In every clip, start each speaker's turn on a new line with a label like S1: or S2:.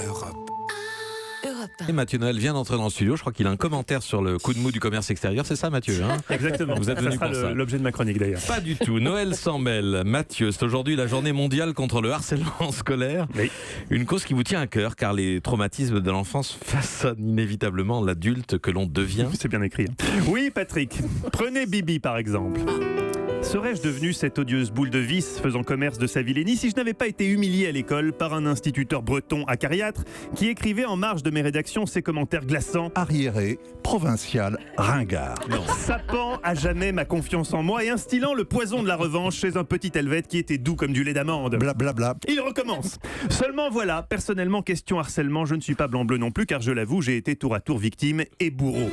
S1: Europe.
S2: Et Mathieu Noël vient d'entrer dans le studio. Je crois qu'il a un commentaire sur le coup de mou du commerce extérieur. C'est ça, Mathieu, hein?
S3: Exactement.
S2: Vous êtes
S3: Ça
S2: venu
S3: sera
S2: pour ça.
S3: l'objet de ma chronique d'ailleurs.
S2: Pas du tout. Noël s'en mêle. Mathieu, c'est aujourd'hui la journée mondiale contre le harcèlement scolaire.
S3: Oui.
S2: Une cause qui vous tient à cœur, car les traumatismes de l'enfance façonnent inévitablement l'adulte que l'on devient.
S3: C'est bien écrit. Oui, Patrick. Prenez Bibi par exemple. Serais-je devenu cette odieuse boule de vis faisant commerce de sa vilainie si je n'avais pas été humilié à l'école par un instituteur breton acariâtre qui écrivait en marge de mes rédactions ces commentaires glaçants,
S1: Arriéré, provincial, ringard.
S3: sapant à jamais ma confiance en moi et instillant le poison de la revanche chez un petit Helvète qui était doux comme du lait d'amande.
S1: Blablabla.
S3: Il recommence. Seulement voilà, personnellement, question harcèlement, je ne suis pas blanc-bleu non plus car je l'avoue, j'ai été tour à tour victime et bourreau.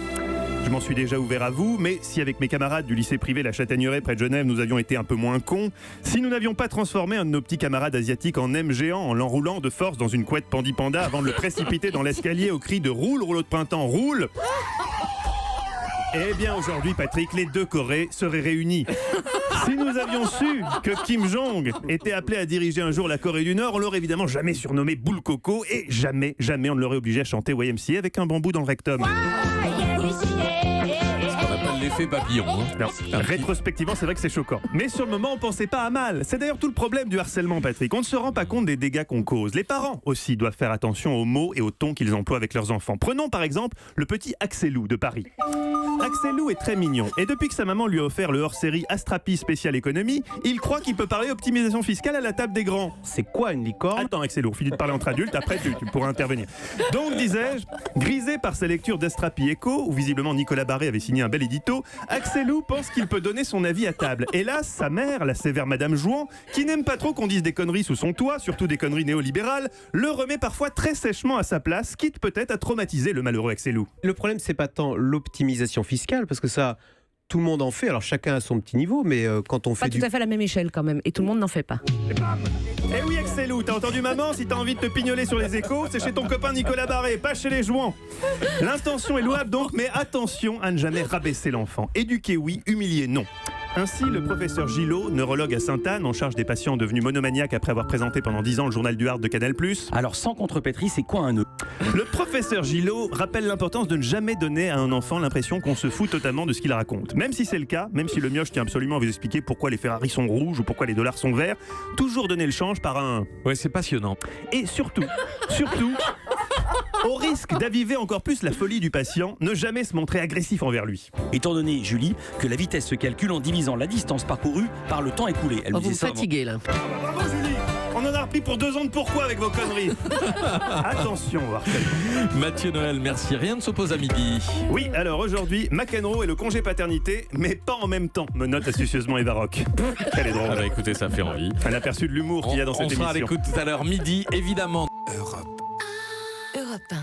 S3: Je m'en suis déjà ouvert à vous, mais si avec mes camarades du lycée privé La Châtaigneraie près de Genève, nous avions été un peu moins cons, si nous n'avions pas transformé un de nos petits camarades asiatiques en M géant en l'enroulant de force dans une couette pandipanda avant de le précipiter dans l'escalier au cri de « Roule, rouleau de printemps, roule !» Eh bien aujourd'hui, Patrick, les deux Corées seraient réunies. Si nous avions su que Kim Jong était appelé à diriger un jour la Corée du Nord, on l'aurait évidemment jamais surnommé Boule Coco et jamais on ne l'aurait obligé à chanter YMCA avec un bambou dans le rectum.
S2: On appelle l'effet papillon. Hein.
S3: Non. Rétrospectivement, c'est vrai que c'est choquant. Mais sur le moment, on pensait pas à mal. C'est d'ailleurs tout le problème du harcèlement, Patrick. On ne se rend pas compte des dégâts qu'on cause. Les parents aussi doivent faire attention aux mots et aux tons qu'ils emploient avec leurs enfants. Prenons par exemple le petit Axelou de Paris. Axelou est très mignon. Et depuis que sa maman lui a offert le hors-série Astrapi spécial économie, il croit qu'il peut parler optimisation fiscale à la table des grands.
S4: C'est quoi une licorne?
S3: Attends, Axelou, finis de parler entre adultes, après tu pourras intervenir. Donc, disais-je, grisé par sa lecture d'Astrapi Echo, où visiblement Nicolas Barré avait signé un bel édito, Axelou pense qu'il peut donner son avis à table. Hélas, sa mère, la sévère Madame Jouan, qui n'aime pas trop qu'on dise des conneries sous son toit, surtout des conneries néolibérales, le remet parfois très sèchement à sa place, quitte peut-être à traumatiser le malheureux Axelou.
S4: Le problème, c'est pas tant l'optimisation fiscale, parce que ça, tout le monde en fait. Alors chacun à son petit niveau, mais quand on fait
S5: Pas tout à fait à la même échelle quand même, et tout le monde n'en fait pas.
S3: Et bam! Eh oui, Axelou, t'as entendu maman? Si t'as envie de te pignoler sur les échos, c'est chez ton copain Nicolas Barré, pas chez les Jouans. L'intention est louable donc, mais attention à ne jamais rabaisser l'enfant. Éduquer oui, humilier non. Ainsi, le professeur Gillot, neurologue à Sainte-Anne, en charge des patients devenus monomaniaques après avoir présenté pendant 10 ans le journal du Hard de Canal+.
S6: Alors sans contrepétrie, c'est quoi un nœud?
S3: Le professeur Gillot rappelle l'importance de ne jamais donner à un enfant l'impression qu'on se fout totalement de ce qu'il raconte. Même si c'est le cas, même si le mioche tient absolument à vous expliquer pourquoi les Ferrari sont rouges ou pourquoi les dollars sont verts, toujours donner le change par un...
S2: Ouais, c'est passionnant.
S3: Et surtout, au risque d'aviver encore plus la folie du patient, ne jamais se montrer agressif envers lui.
S6: Étant donné, Julie, que la vitesse se calcule en divisant la distance parcourue par le temps écoulé. Elle
S5: Oh,
S6: me
S5: vous me
S6: disait ça avant.
S5: fatiguez là.
S3: Bravo Julie! On en a repris pour 2 ans de pourquoi avec vos conneries. Attention, harcèlement.
S2: Mathieu Noël, merci. Rien ne s'oppose à midi.
S3: Oui, alors aujourd'hui, McEnroe et le congé paternité, mais pas en même temps, me note astucieusement Eva Rock. Elle est drôle.
S2: Ah bah écoutez, ça fait envie.
S3: Un aperçu de l'humour qu'il y a dans
S2: On
S3: cette
S2: sera à
S3: émission.
S2: l'écoute tout à l'heure midi, évidemment.
S5: Europe 1.